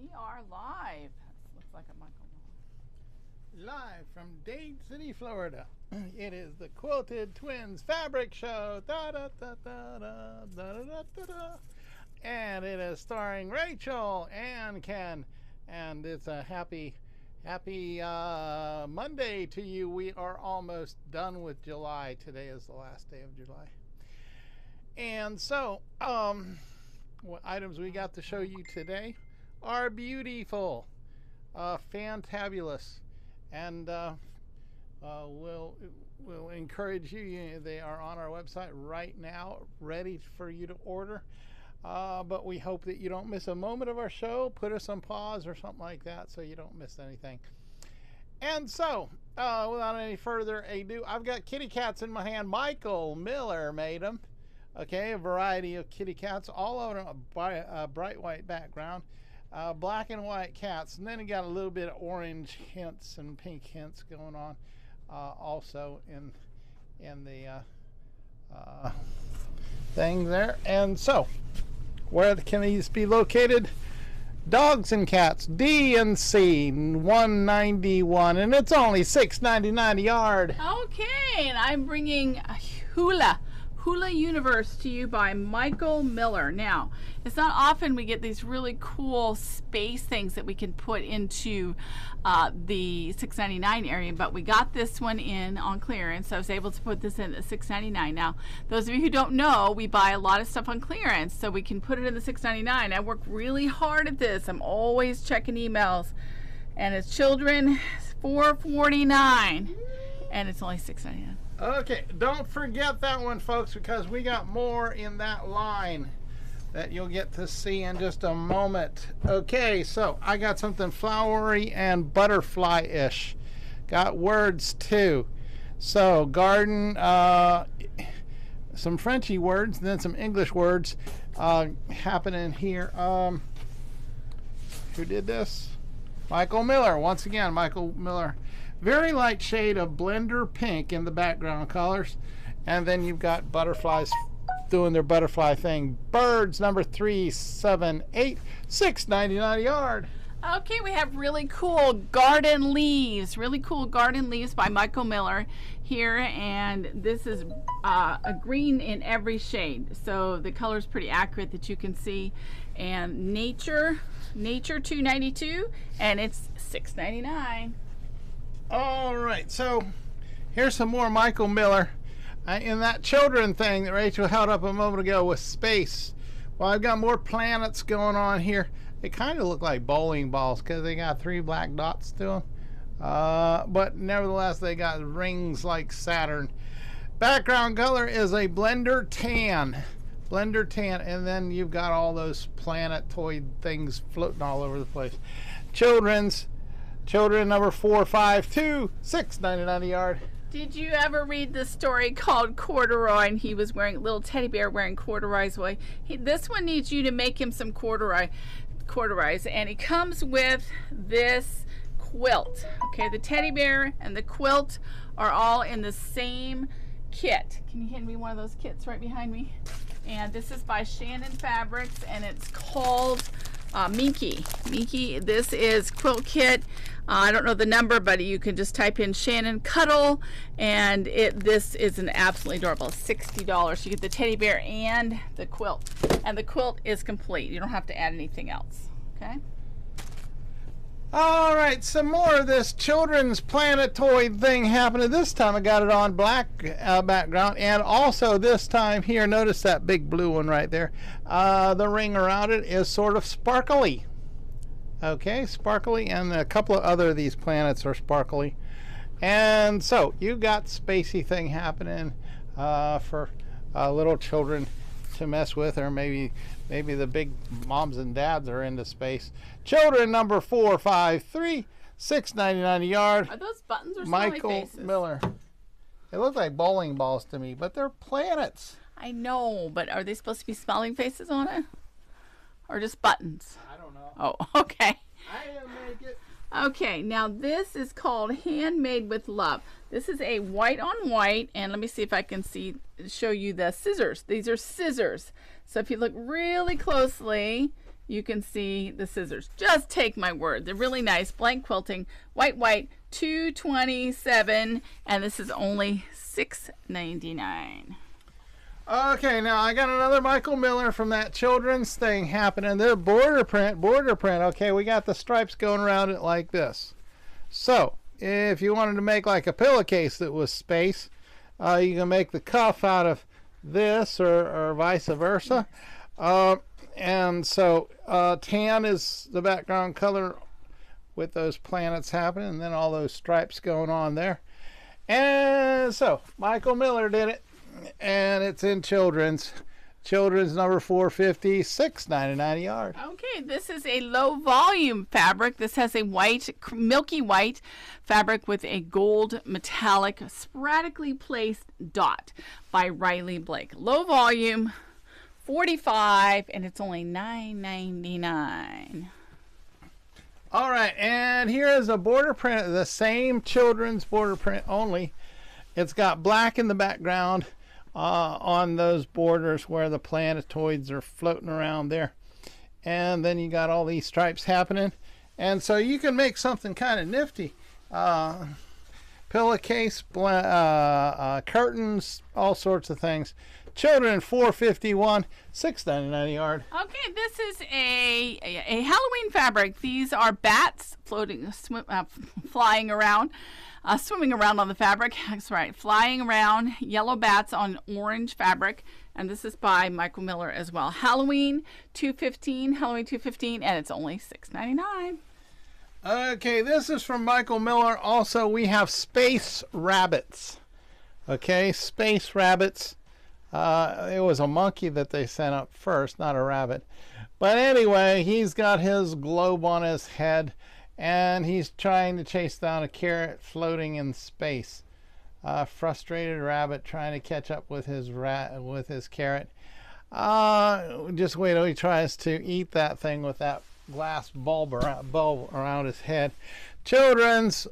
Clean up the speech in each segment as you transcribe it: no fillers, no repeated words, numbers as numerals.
We are live. This looks like a Michael. Live from Dade City, Florida. It is the Quilted Twins Fabric Show. Da, da, da, da, da, da, da, da, da. And it is starring Rachel and Ken. And it's a happy Monday to you. We are almost done with July. Today is the last day of July. And so, what items we got to show you today are beautiful, fantabulous, and we'll encourage you. They are on our website right now, ready for you to order. But we hope that you don't miss a moment of our show. Put us on pause or something like that so you don't miss anything. And so, without any further ado, I've got kitty cats in my hand. Michael Miller made them. Okay, a variety of kitty cats, all on a bright white background. Black and white cats, and then you got a little bit of orange hints and pink hints going on also in the thing there. And so, where can these be located? Dogs and Cats, D&C 191, and it's only $6.99 a yard. Okay, and I'm bringing Hula Universe to you by Michael Miller. Now, it's not often we get these really cool space things that we can put into the $6.99 area, but we got this one in on clearance, so I was able to put this in at $6.99. Now, those of you who don't know, we buy a lot of stuff on clearance, so we can put it in the $6.99. I work really hard at this. I'm always checking emails, and it's children $4.49, and it's only $6.99. Okay, don't forget that one, folks, because we got more in that line that you'll get to see in just a moment. Okay, so I got something flowery and butterfly-ish. Got words too. So garden, some Frenchy words, and then some English words happening here. Who did this? Michael Miller. Once again, Michael Miller. Very light shade of blender pink in the background colors. And then you've got butterflies doing their butterfly thing. Birds, number 378, $6.99 a yard. Okay, we have really cool garden leaves by Michael Miller here, and this is a green in every shade, so the color is pretty accurate that you can see. And nature $2.92, and it's $6.99. All right, so here's some more Michael Miller. In that children thing that Rachel held up a moment ago with space, well, I've got more planets going on here. They kind of look like bowling balls because they got 3 black dots to them. But nevertheless, they got rings like Saturn. Background color is a blender tan. And then you've got all those planetoid things floating all over the place. Children number 452, $6.99 a yard. Did you ever read the story called Corduroy? And he was wearing a little teddy bear wearing corduroys. Well, this one needs you to make him some corduroys, and he comes with this quilt. Okay, the teddy bear and the quilt are all in the same kit. Can you hand me one of those kits right behind me? And this is by Shannon Fabrics, and it's called Minky. This is quilt kit. I don't know the number, but you can just type in Shannon Cuddle, and this is an absolutely adorable $60. You get the teddy bear and the quilt, and the quilt is complete. You don't have to add anything else. Okay. All right, some more of this children's planetoid thing happening. This time I got it on black background, and also this time here, notice that big blue one right there. The ring around it is sort of sparkly. Okay, sparkly, and a couple of other of these planets are sparkly. And so you got spacey thing happening for little children to mess with, or maybe the big moms and dads are into space. Children number 453, $6.99 a yard. Are those buttons or smiley faces? Michael Miller. They look like bowling balls to me, but they're planets. I know, but are they supposed to be smiling faces on it, or just buttons? I don't know. Oh, okay. I didn't make it. Okay, now this is called Handmade with Love. This is a white on white, and let me see if I can show you the scissors. These are scissors. So if you look really closely, You can see the scissors. Just take my word. They're really nice. Blank quilting, white, $2.27, and this is only $6.99. Okay, now I got another Michael Miller from that children's thing happening. The border print. Okay, we got the stripes going around it like this. So, if you wanted to make like a pillowcase that was space, you can make the cuff out of this or vice versa. And so tan is the background color with those planets happening, and then all those stripes going on there. And so Michael Miller did it, and it's in children's number 450, $6.99 a yard. Okay, this is a low volume fabric. This has a milky white fabric with a gold metallic sporadically placed dot by Riley Blake. Low volume, 45, and it's only $9.99. All right, and here is a border print, the same children's border print only. It's got black in the background on those borders where the planetoids are floating around there. And then you got all these stripes happening. And so you can make something kind of nifty. Pillowcase, curtains, all sorts of things. Children, $4.51, $6.99 a yard. Okay, this is a Halloween fabric. These are bats flying around, swimming around on the fabric. That's right, flying around, yellow bats on orange fabric. And this is by Michael Miller as well. Halloween $2.15, and it's only $6.99. Okay, this is from Michael Miller. Also, we have space rabbits. Okay, space rabbits. It was a monkey that they sent up first, not a rabbit. But anyway, he's got his globe on his head, and he's trying to chase down a carrot floating in space. Frustrated rabbit trying to catch up with his carrot. Just wait till he tries to eat that thing with that glass bulb around his head. Children's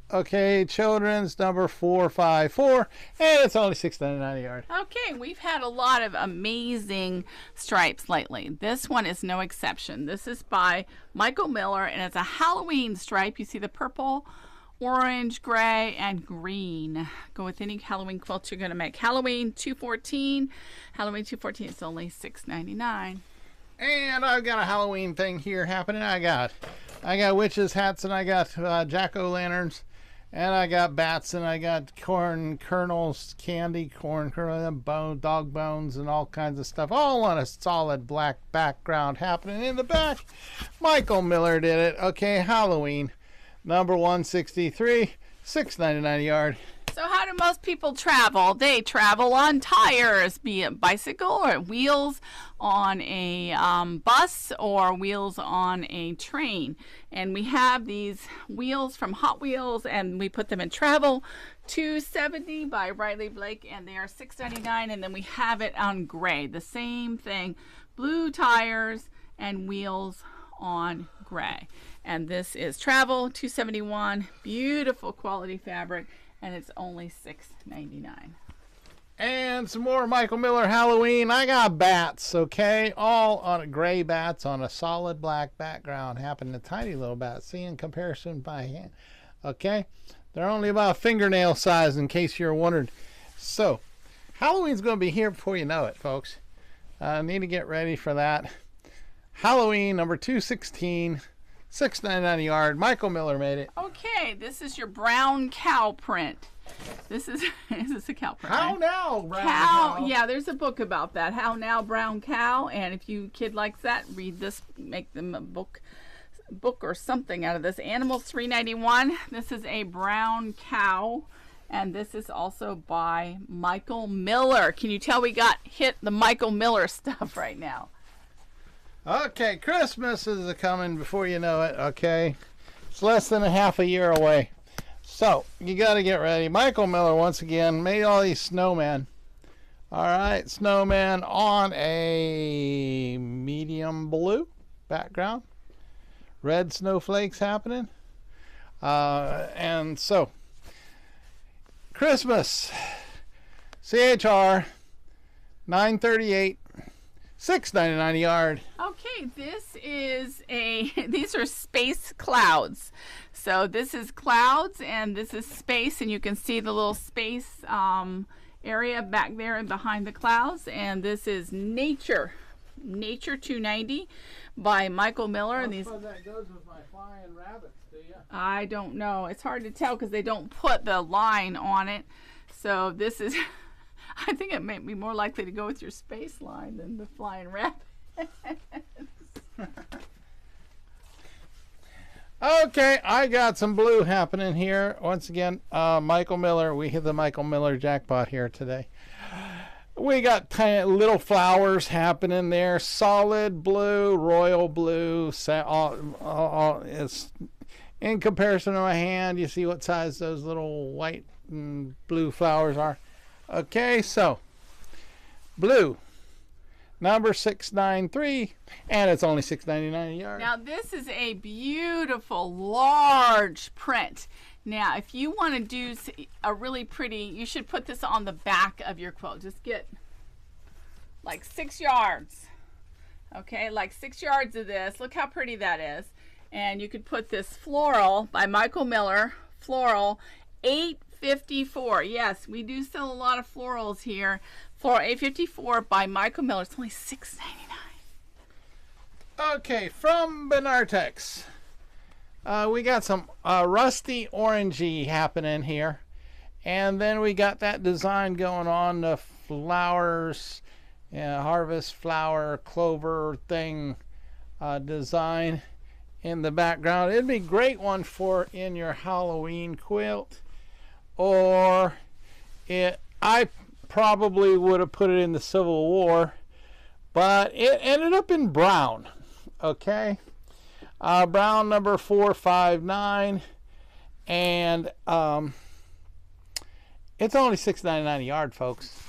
number 454, and it's only $6.99 a yard. Okay, we've had a lot of amazing stripes lately. This one is no exception. This is by Michael Miller, and it's a Halloween stripe. You see the purple, orange, gray, and green. Go with any Halloween quilt you're going to make. Halloween $2.14. It's only $6.99. And I've got a Halloween thing here happening. I got witches' hats, and I got jack-o'-lanterns, and I got bats, and I got corn kernels, candy corn kernels, dog bones, and all kinds of stuff, all on a solid black background happening in the back. Michael Miller did it. Okay, Halloween, number 163, $6.99 a yard. So how do most people travel? They travel on tires, be it bicycle or wheels on a bus or wheels on a train. And we have these wheels from Hot Wheels, and we put them in Travel 270 by Riley Blake, and they are $6.99. And then we have it on gray, the same thing, blue tires and wheels on gray. And this is Travel 271, beautiful quality fabric. And it's only $6.99. And some more Michael Miller Halloween. I got bats, okay? All on a gray bats on a solid black background. Happen to tiny little bats. See, in comparison by hand. Okay? They're only about fingernail size, in case you're wondering. So, Halloween's going to be here before you know it, folks. Need to get ready for that. Halloween, number 216. $6.99 a yard. Michael Miller made it. Okay, this is your brown cow print. This is a cow print. How right? now, brown cow? Yeah, there's a book about that. How now, brown cow. And if you kid likes that, read this. Make them a book or something out of this. Animals $3.91. This is a brown cow, and this is also by Michael Miller. Can you tell we got hit the Michael Miller stuff right now? Okay, Christmas is coming before you know it, okay? It's less than a half a year away. So, you got to get ready. Michael Miller, once again, made all these snowmen. All right, snowmen on a medium blue background. Red snowflakes happening. And so, Christmas, CHR, 938. $6.99 a yard. Okay, these are space clouds. So this is clouds and this is space, and you can see the little space area back there and behind the clouds. And this is Nature 290 by Michael Miller. And these. That goes with my flying rabbits, do you? I don't know. It's hard to tell because they don't put the line on it. So this is. I think it may be more likely to go with your space line than the flying rabbit. Okay, I got some blue happening here. Once again, Michael Miller. We hit the Michael Miller jackpot here today. We got tiny little flowers happening there. Solid blue, royal blue. It's in comparison to my hand. You see what size those little white and blue flowers are. Okay, so blue, number 693, and it's only $6.99 a yard. Now this is a beautiful large print. Now if you want to do a really pretty, you should put this on the back of your quilt. Just get like 6 yards. Okay, like 6 yards of this. Look how pretty that is. And you could put this floral by Michael Miller, floral, $8.54. Yes, we do sell a lot of florals here. Floral $8.54 by Michael Miller. It's only $6.99. Okay, from Benartex, we got some rusty orangey happening here, and then we got that design going on, the flowers, harvest flower clover thing design in the background. It'd be a great one for in your Halloween quilt. Or I probably would have put it in the Civil War, but it ended up in brown. Okay, brown number 459, and it's only $6.99 a yard, folks.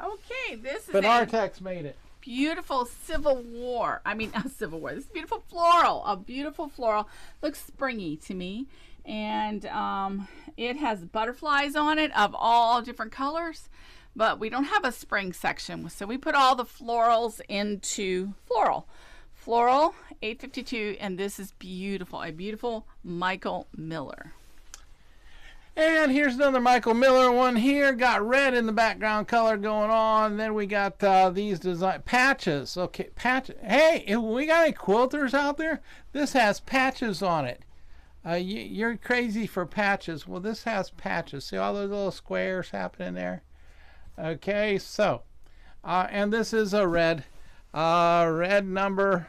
Okay, this is Benartex made it. Beautiful Civil War. I mean, not Civil War. This is beautiful floral. A beautiful floral. Looks springy to me. And it has butterflies on it of all different colors, but we don't have a spring section, so we put all the florals into floral $8.52, and this is beautiful, a beautiful Michael Miller. And here's another Michael Miller one here. Got red in the background color going on. Then we got these design patches. Okay, patches. Hey, we got any quilters out there? This has patches on it. You're crazy for patches. Well, this has patches. See all those little squares happening there? Okay, so, and this is a red number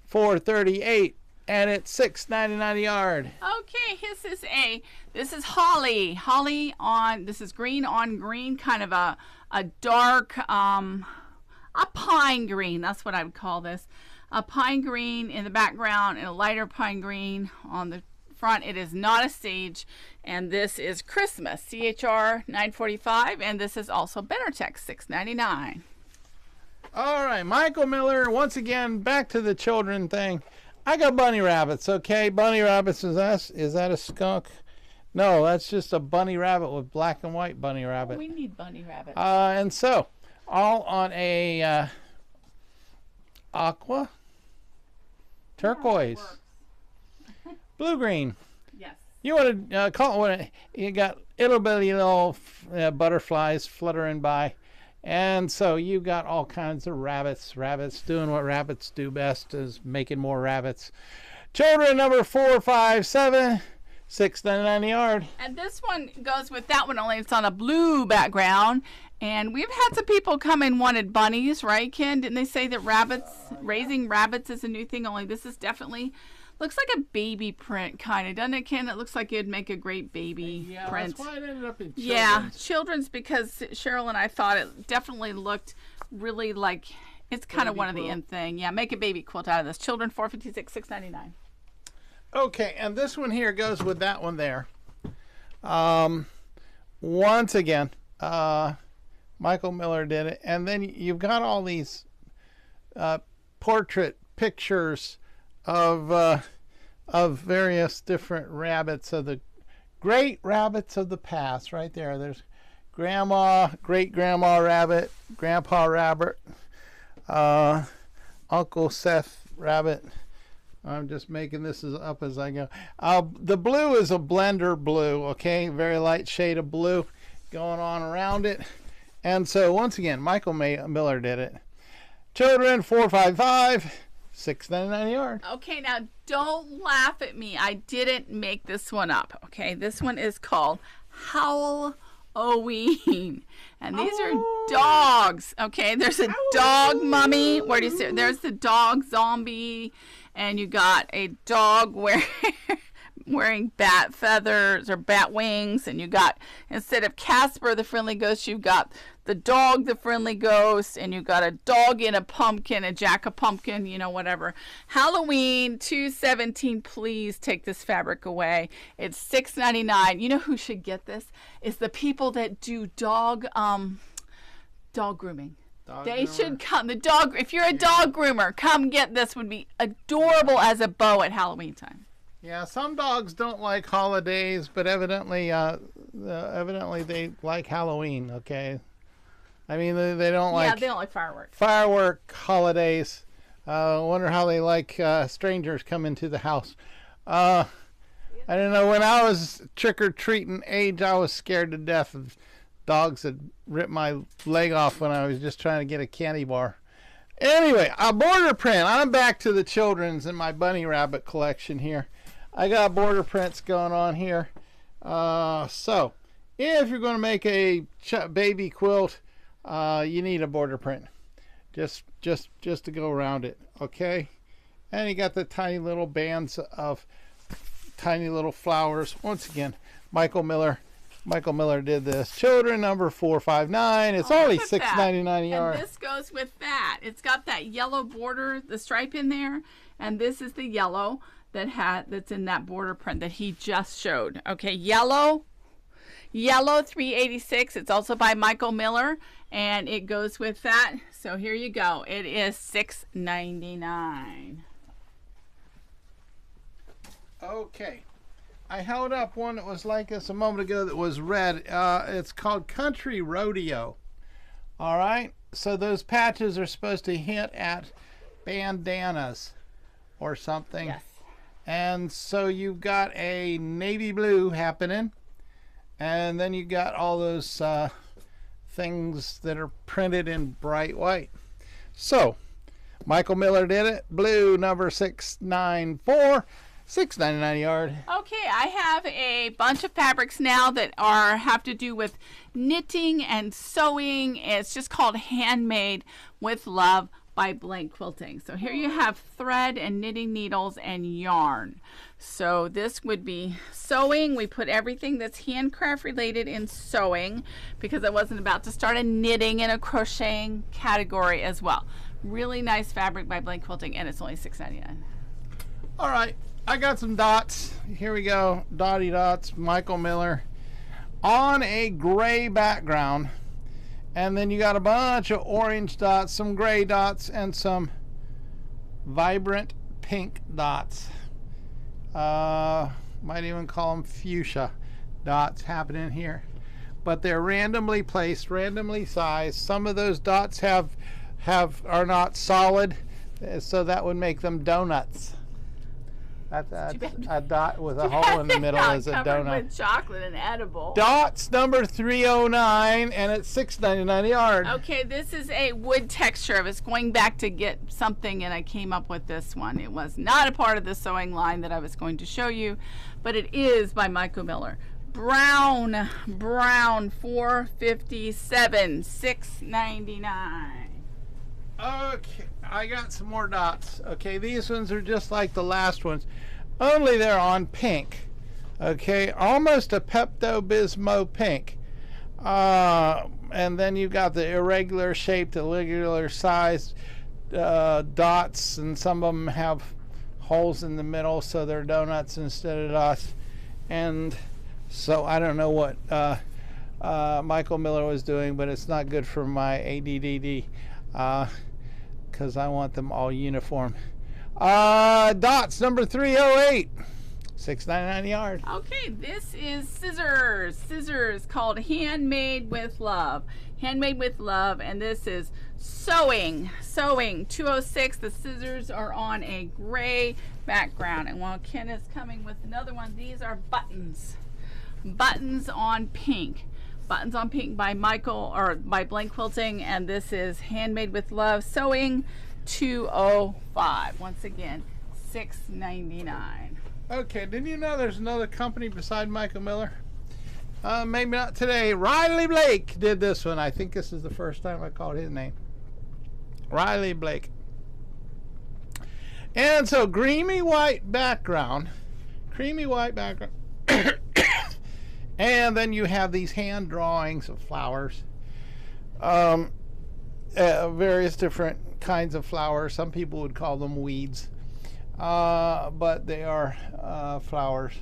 438, and it's $6.99 a yard. Okay, this is holly on, this is green on green, kind of a dark, a pine green. That's what I would call this. A pine green in the background and a lighter pine green on the front. It is not a sage, and this is Christmas, CHR 945, and this is also Benartex $6.99. All right, Michael Miller, once again, back to the children thing. I got bunny rabbits, okay? Bunny rabbits, is that a skunk? No, that's just a bunny rabbit with black and white bunny rabbit. We need bunny rabbits. And so, all on a aqua, turquoise, blue green. Yes. You want to call it? You got little butterflies fluttering by, and so you got all kinds of rabbits. Rabbits doing what rabbits do best, is making more rabbits. Children number 457, $6.99 a yard. And this one goes with that one, only it's on a blue background. And we've had some people come and wanted bunnies, right, Ken? Didn't they say that raising rabbits is a new thing? Only this is definitely, looks like a baby print, kind of, doesn't it, Ken? It looks like it'd make a great baby print. That's why it ended up in children's. Yeah, children's, because Cheryl and I thought it definitely looked really like, it's kind of one of the in thing. Yeah, make a baby quilt out of this. Children 456, $6.99. Okay, and this one here goes with that one there. Once again, Michael Miller did it, and then you've got all these portrait pictures of various different rabbits, of the great rabbits of the past. Right there, there's grandma, great grandma rabbit, grandpa rabbit, Uncle Seth Rabbit. I'm just making this up as I go. The blue is a blender blue, okay? Very light shade of blue going on around it. And so once again, Michael Miller did it. Children, 455, $6.99 a yard. Okay, now don't laugh at me. I didn't make this one up, okay? This one is called Halloween. And these are dogs, okay? There's a dog mummy. Where do you see? There's the dog zombie. And you got a dog wearing bat feathers or bat wings. And you got, instead of Casper the friendly ghost, you've got the dog the friendly ghost. And you got a dog in a pumpkin, a jack-o'-pumpkin, you know, whatever. Halloween, $2.17. Please take this fabric away. It's $6.99. You know who should get this? It's the people that do dog grooming. They should come. The dog. If you're a dog groomer, come get this. Would be adorable as a bow at Halloween time. Yeah, some dogs don't like holidays, but evidently they like Halloween. Okay, I mean they don't like. Yeah, they don't like fireworks. Firework holidays. Wonder how they like strangers coming to the house. I don't know. When I was trick or treating age, I was scared to death of dogs that ripped my leg off when I was just trying to get a candy bar. Anyway, a border print. I'm back to the children's in my bunny rabbit collection here. I got border prints going on here. So if you're going to make a baby quilt, you need a border print. Just to go around it, okay? And you got the tiny little bands of tiny little flowers. Once again, Michael Miller did this. Children, number 459. It's only $6.99 a yard. And this goes with that. It's got that yellow border, the stripe in there, and this is the yellow that's in that border print that he just showed. Okay, yellow, $3.86. It's also by Michael Miller, and it goes with that. So here you go. It is $6.99. Okay. I held up one that was like this a moment ago that was red. It's called Country Rodeo. All right. So those patches are supposed to hint at bandanas or something. Yes. And so you've got a navy blue happening. And then you got all those things that are printed in bright white. So Michael Miller did it. Blue, number 694. $6.99 a yard. Okay, I have a bunch of fabrics now that have to do with knitting and sewing. It's just called Handmade with Love by Blank Quilting. So here you have thread and knitting needles and yarn. So this would be sewing. We put everything that's handcraft related in sewing because I wasn't about to start a knitting and a crocheting category as well. Really nice fabric by Blank Quilting, and it's only $6.99. All right. I got some dots. Here we go. Dotty dots, Michael Miller. On a gray background. And then you got a bunch of orange dots, some gray dots, and some vibrant pink dots. Might even call them fuchsia dots happening here. But they're randomly placed, randomly sized. Some of those dots are not solid, so that would make them donuts. That's a dot with a hole in the middle is a donut. With chocolate and edible. Dots number 309, and it's $6.99 a yard. Okay, this is a wood texture. I was going back to get something, and I came up with this one. It was not a part of the sewing line that I was going to show you, but it is by Michael Miller. Brown, 457, $6.99. Okay, I got some more dots. Okay, these ones are just like the last ones, only they're on pink. Okay, almost a Pepto-Bismol pink. And then you've got the irregular shaped, irregular sized dots, and some of them have holes in the middle, so they're donuts instead of dots. And so I don't know what Michael Miller was doing, but it's not good for my ADD. Because I want them all uniform. Dots number 308, $6.99 a yard. Okay, this is scissors. Scissors called Handmade with Love. Handmade with Love, and this is Sewing 206. The scissors are on a gray background, and while Ken is coming with another one, these are buttons on pink. Buttons on Pink by Michael, or by Blank Quilting, and this is Handmade with Love. Sewing 205. Once again, $6.99. Okay, didn't you know there's another company beside Michael Miller? Maybe not today. Riley Blake did this one. I think this is the first time I called his name. Riley Blake. And so creamy white background. And then you have these hand drawings of flowers, various different kinds of flowers. Some people would call them weeds, but they are flowers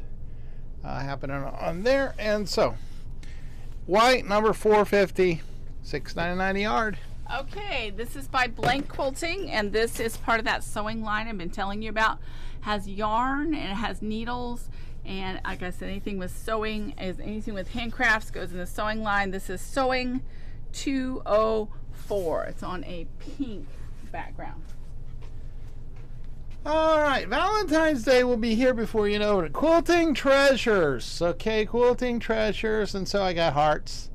happening on there. And so white, number 450, $6.99 a yard. Okay, this is by Blank Quilting, and this is part of that sewing line I've been telling you about. Has yarn and it has needles. And like I said, anything with sewing, anything with handcrafts goes in the sewing line. This is Sewing 204. It's on a pink background. All right, Valentine's Day will be here before you know it. Quilting treasures. Okay, quilting treasures. And so I got hearts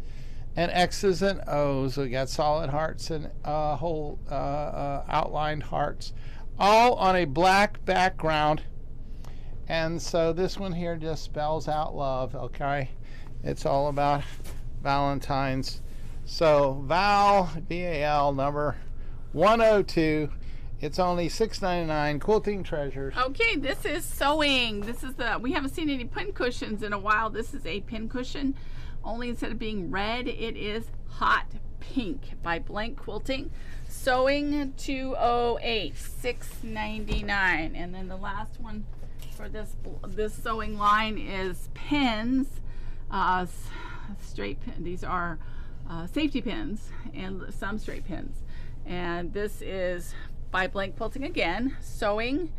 and X's and O's. We got solid hearts and whole outlined hearts, all on a black background. And so this one here just spells out love, okay? It's all about Valentine's. So Val, V-A-L, number 102. It's only $6.99, Quilting Treasures. Okay, this is sewing. This is we haven't seen any pin cushions in a while. This is a pin cushion. Only instead of being red, it is hot pink by Blank Quilting. Sewing 208, $6.99. And then the last one for this sewing line is pins, straight pin. These are safety pins and some straight pins. And this is by Blank Quilting again, Sewing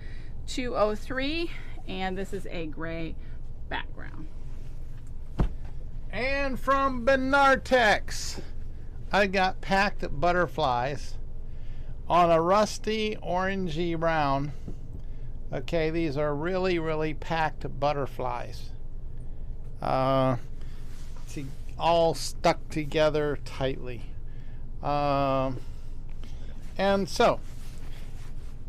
203, and this is a gray background. And from Benartex, I got packed butterflies on a rusty orangey brown. Okay, these are really, really packed butterflies. All stuck together tightly. And so,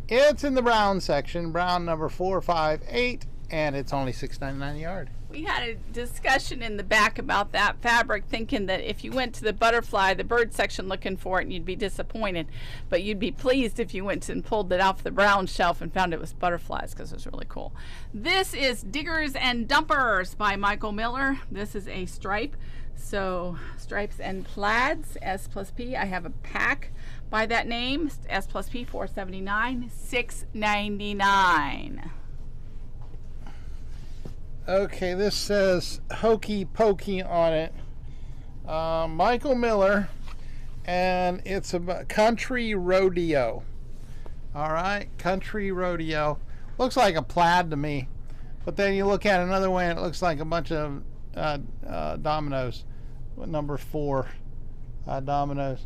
it's in the brown section, brown number 458, and it's only $6.99 a yard. We had a discussion in the back about that fabric, thinking that if you went to the butterfly, the bird section looking for it, and you'd be disappointed, but you'd be pleased if you went and pulled it off the brown shelf and found it was butterflies, because it was really cool. This is Diggers and Dumpers by Michael Miller. This is a stripe, so stripes and plaids, S+P. I have a pack by that name, S+P, $4.79, $6.99. Okay, this says Hokey Pokey on it. Michael Miller, and it's a country rodeo. All right, country rodeo. Looks like a plaid to me, but then you look at it another way and it looks like a bunch of dominoes. Number 4 dominoes.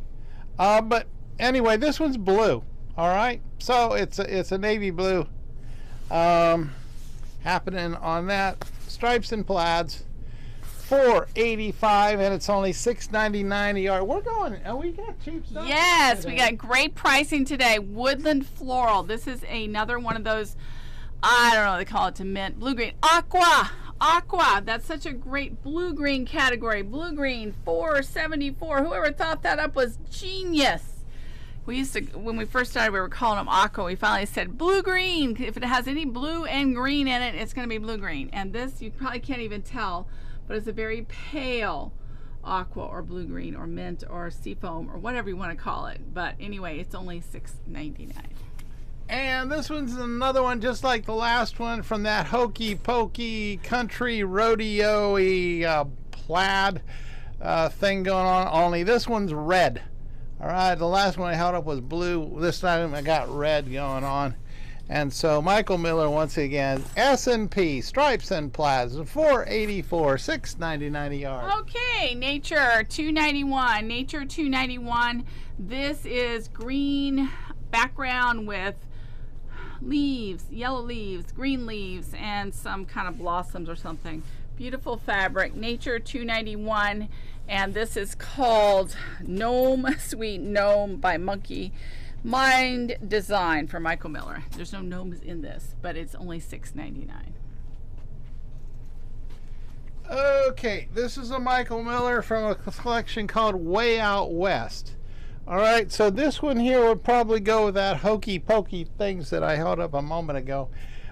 But anyway, this one's blue. All right, so it's a navy blue. Happening on that. Stripes and plaids, $4.85, and it's only $6.99 a yard. We got cheap stuff. Yes, today. we got great pricing today. Woodland Floral. This is another one of those, I don't know, they call it to mint. Blue green. Aqua. That's such a great blue green category. Blue green, $4.74. Whoever thought that up was genius. We used to, when we first started, we were calling them aqua. We finally said blue-green. If it has any blue and green in it, it's going to be blue-green. And this, you probably can't even tell, but it's a very pale aqua or blue-green or mint or seafoam or whatever you want to call it. But anyway, it's only $6.99. And this one's another one just like the last one from that hokey pokey country rodeo-y plaid thing going on, only this one's red. All right, the last one I held up was blue. This time I got red going on. And so Michael Miller, once again, S&P stripes and plaids, $484, $6.99 a yard. Okay, Nature 291. Nature 291. This is green background with leaves, yellow leaves, green leaves, and some kind of blossoms or something. Beautiful fabric. Nature 291, and this is called Gnome, Sweet Gnome by Monkey Mind Design for Michael Miller. There's no gnomes in this, but it's only $6.99. Okay, this is a Michael Miller from a collection called Way Out West. All right, so this one here would probably go with that hokey pokey things that I held up a moment ago.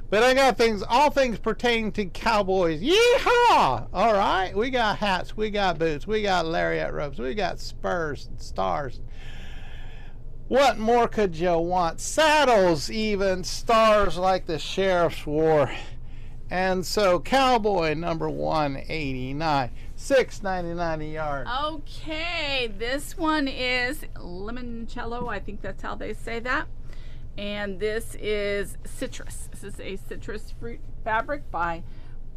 But I got things, all things pertaining to cowboys. Yeehaw! All right, we got hats, we got boots, we got lariat ropes, we got spurs and stars. What more could you want? Saddles, even stars like the sheriffs wore. And so cowboy number 189, $6.99 a yard. Okay, this one is limoncello. I think that's how they say that. And this is citrus. This is a citrus fruit fabric by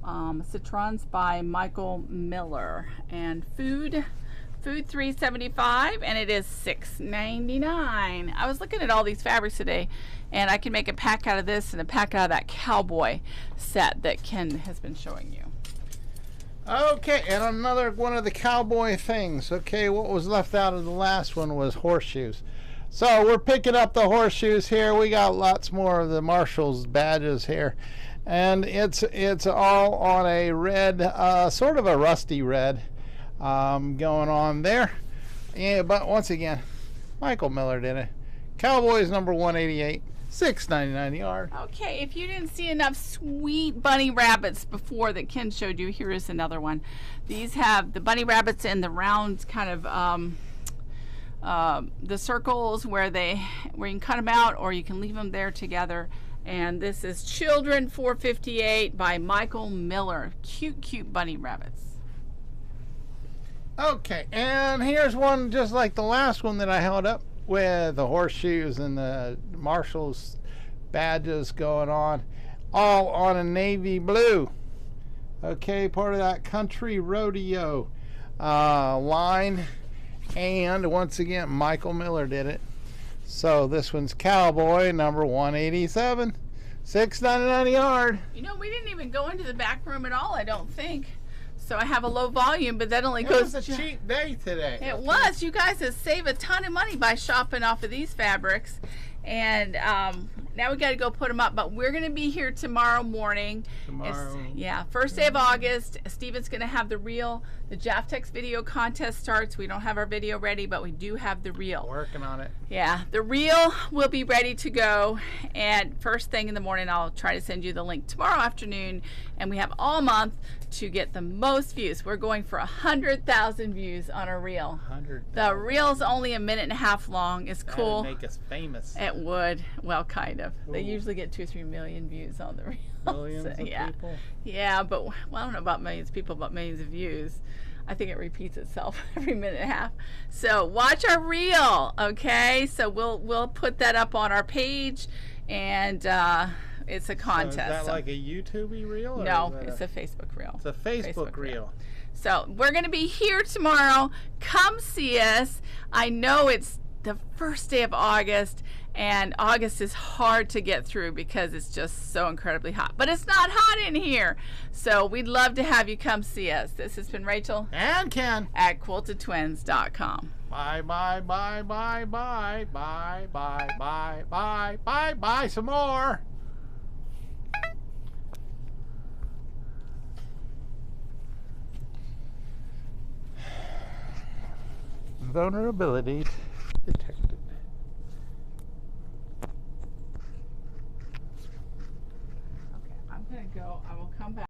Citrons by Michael Miller. And food $3.75, and it is $6.99. I was looking at all these fabrics today, and I can make a pack out of this and a pack out of that cowboy set that Ken has been showing you. Okay, and another one of the cowboy things. Okay, what was left out of the last one was horseshoes. So we're picking up the horseshoes here. We got lots more of the Marshall's badges here, and it's all on a red, sort of a rusty red. Going on there. Yeah, but once again, Michael Miller did it. Cowboys number 188, $6.99 a yard. Okay, if you didn't see enough sweet bunny rabbits before that Ken showed you, here is another one. These have the bunny rabbits in the round kind of the circles where you can cut them out or you can leave them there together. And this is Children 458 by Michael Miller. Cute bunny rabbits. Okay, and here's one just like the last one that I held up with the horseshoes and the Marshall's badges going on, all on a navy blue. Okay, part of that country rodeo line, and once again Michael Miller did it. So this one's cowboy number 187, $6.99 a yard. You know, we didn't even go into the back room at all, I don't think. So I have a low volume, but that only goes. It was a cheap day today. It was. You guys have saved a ton of money by shopping off of these fabrics. And now we got to go put them up. But we're going to be here tomorrow morning. First day of August. Steven's going to have the reel. The Jaftex video contest starts. We don't have our video ready, but we do have the reel. Working on it. Yeah, the reel will be ready to go. And first thing in the morning, I'll try to send you the link tomorrow afternoon. And we have all month to get the most views. We're going for 100,000 views on a reel. 100,000. The reel's only a minute and a half long. It's cool. That would make us famous. It would. Well, kind of. Ooh. They usually get 2 or 3 million views on the reel. Millions of people? Yeah, but well, I don't know about millions of people, but millions of views. I think it repeats itself every minute and a half. So watch our reel, okay? So we'll put that up on our page, and it's a contest. So is that like a YouTube reel? No, it's a Facebook reel. It's a Facebook reel. So we're going to be here tomorrow. Come see us. I know it's the first day of August, and August is hard to get through because it's just so incredibly hot. But it's not hot in here. So we'd love to have you come see us. This has been Rachel and Ken at quiltedtwins.com. Bye, bye, bye, bye, bye, bye, bye, bye, bye, bye, bye, some more. Vulnerability detected. Okay, I'm going to go. I will come back.